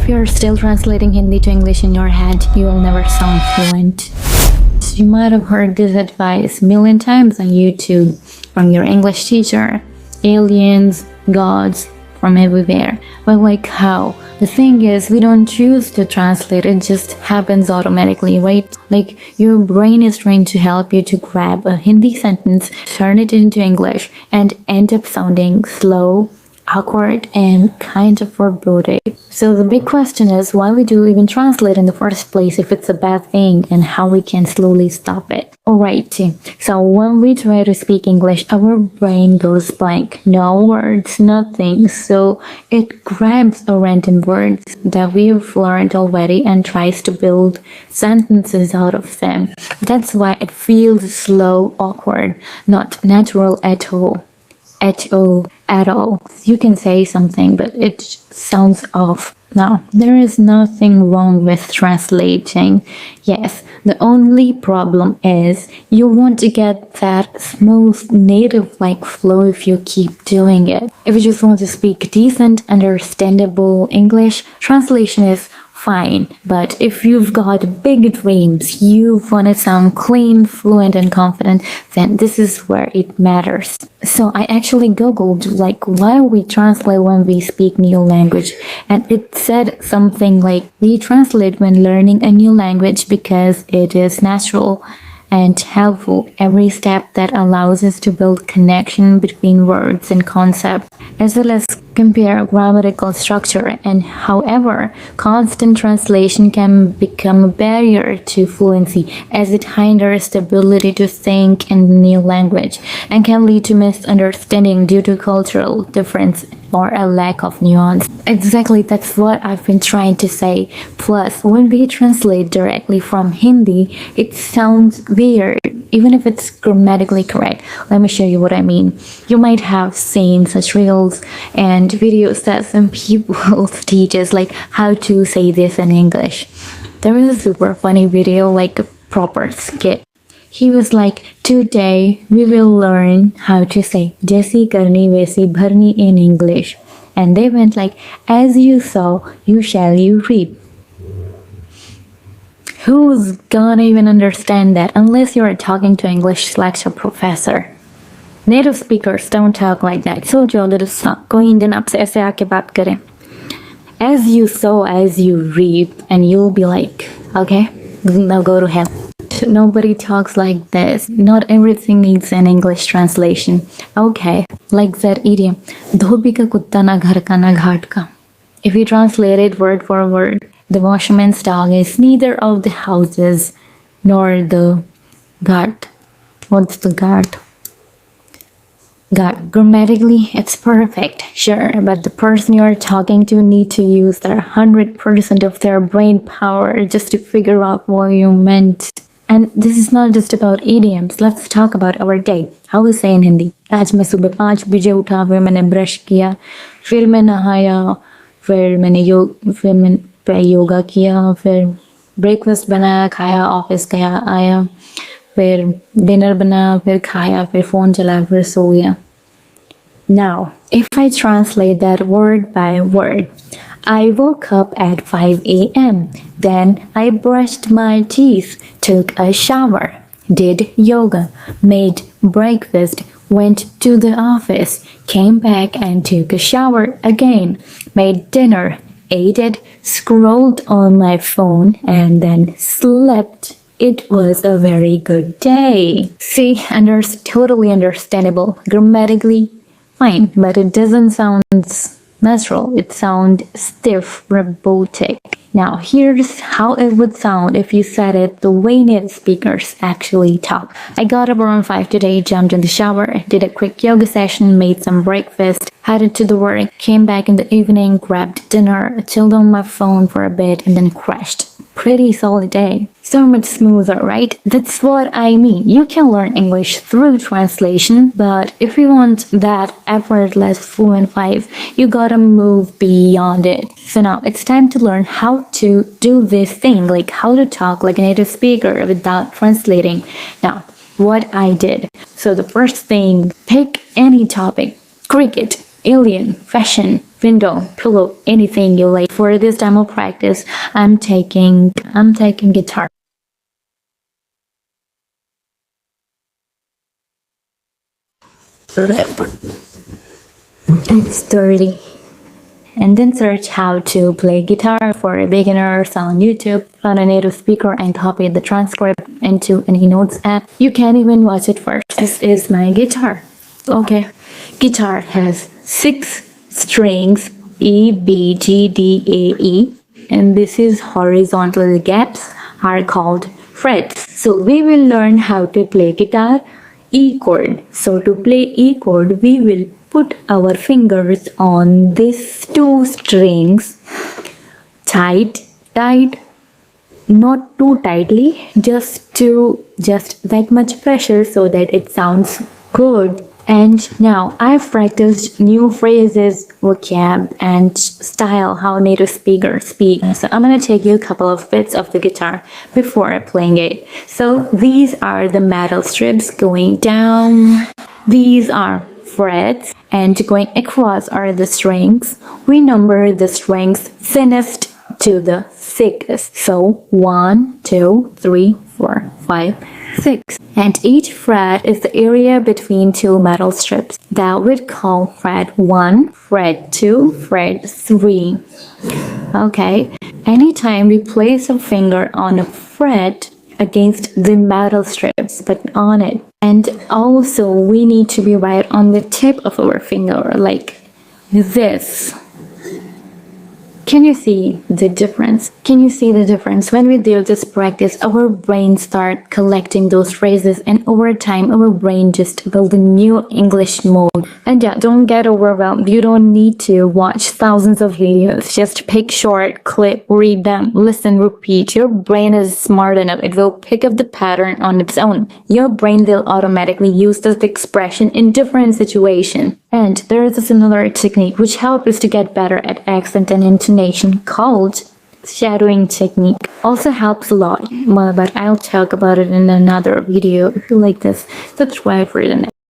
If you're still translating Hindi to English in your head, you will never sound fluent. You might have heard this advice a million times on YouTube from your English teacher. Aliens, gods, from everywhere. But like how? The thing is, we don't choose to translate, it just happens automatically, right? Like your brain is trained to help you to grab a Hindi sentence, turn it into English, and end up sounding slow, awkward, and kind of foreboding. So the big question is why we do even translate in the first place if it's a bad thing, and how we can slowly stop it. Alright, so when we try to speak English, our brain goes blank. No words, nothing. So it grabs a random words that we've learned already and tries to build sentences out of them. That's why it feels slow, awkward, not natural at all. At all. You can say something, but it sounds off. Now, there is nothing wrong with translating. Yes, the only problem is you want to get that smooth native-like flow if you keep doing it. If you just want to speak decent, understandable English, translation is fine. But if you've got big dreams, you want to sound clean, fluent, and confident, then this is where it matters. So I actually googled like why we translate when we speak new language, and it said something like we translate when learning a new language because it is natural and helpful every step that allows us to build connection between words and concepts, as well as compare grammatical structure. And however, constant translation can become a barrier to fluency as it hinders the ability to think in the new language and can lead to misunderstanding due to cultural difference or a lack of nuance. Exactly, that's what I've been trying to say. Plus, when we translate directly from Hindi, it sounds weird, even if it's grammatically correct. Let me show you what I mean. You might have seen such reels and videos that some people teach us like how to say this in English. There was a super funny video, like a proper skit. He was like, today we will learn how to say Jaisi karni waisi bharni in English. And they went like, as you sow, you shall you reap. Who's gonna even understand that unless you're talking to English lecture professor? Native speakers don't talk like that. So जो कोई Indian आपसे ऐसे आके बात करे. As you sow, as you reap, and you'll be like, okay, now go to hell. Nobody talks like this. Not everything needs an English translation. Okay, like that idiom, धोबी का कुत्ता ना घर का ना घाट का. If you translate it word for word, the washerman's dog is neither of the houses nor the ghat. What's the ghat? Ghat. Grammatically, it's perfect, sure, but the person you are talking to need to use their 100% of their brain power just to figure out what you meant. And this is not just about idioms. Let's talk about our day. How we say in Hindi. आज मैं सुबह 5 बजे उठा, फिर मैंने brush किया, फिर मैं नहाया, फिर मैंने योगा किया, फिर ब्रेकफास्ट बनाया, खाया, ऑफिस गया, आया, फिर डिनर बनाया, फिर खाया, फिर फ़ोन चलाया, फिर सो गया. Now, if I translate that word by word, I woke up at 5 a.m. Then I brushed my teeth, took a shower, did yoga, made breakfast, went to the office, came back and took a shower again, made dinner, ate it, scrolled on my phone, and then slept. It was a very good day. See, totally understandable. Grammatically, fine, but it doesn't sound natural. It sounds stiff, robotic. Now, here's how it would sound if you said it the way native speakers actually talk. I got up around 5 today, jumped in the shower, did a quick yoga session, made some breakfast, headed to the work, came back in the evening, grabbed dinner, chilled on my phone for a bit, and then crashed. Pretty solid day. So much smoother, right? That's what I mean. You can learn English through translation, but if you want that effortless fluent vibe, you gotta move beyond it. So now it's time to learn how to do this thing, like how to talk like a native speaker without translating. Now, what I did. So the first thing, pick any topic. Cricket. alien, fashion, window, pillow, anything you like. For this demo practice, I'm taking guitar. It's dirty. And then search how to play guitar for beginners on YouTube, find a native speaker and copy the transcript into any notes app. You can even watch it first. This is my guitar. Okay, guitar has 6 strings, E, B, G, D, A, E, and this is horizontal gaps are called frets. So we will learn how to play guitar E chord. So to play E chord, we will put our fingers on these 2 strings tight, not too tightly, just that much pressure so that it sounds good. And now I've practiced new phrases, vocab, and style how native speakers speak. So I'm gonna take you a couple of bits of the guitar before playing it. So these are the metal strips going down. These are frets, and going across are the strings. We number the strings thinnest to the thickest. So 1, 2, 3, 4, 5, 6. And each fret is the area between 2 metal strips. That would call fret 1, fret 2, fret 3. Okay. Anytime we place a finger on a fret against the metal strips, but on it. And also we need to be right on the tip of our finger, like this. Can you see the difference? Can you see the difference? When we do this practice, our brain start collecting those phrases, and over time, our brain just build a new English mode. And yeah, don't get overwhelmed. You don't need to watch thousands of videos. Just pick short, clip, read them, listen, repeat. Your brain is smart enough. It will pick up the pattern on its own. Your brain will automatically use this expression in different situations. And there is a similar technique which helps us to get better at accent and intonation called shadowing technique. Also helps a lot, but I'll talk about it in another video. If you like this, subscribe for the next.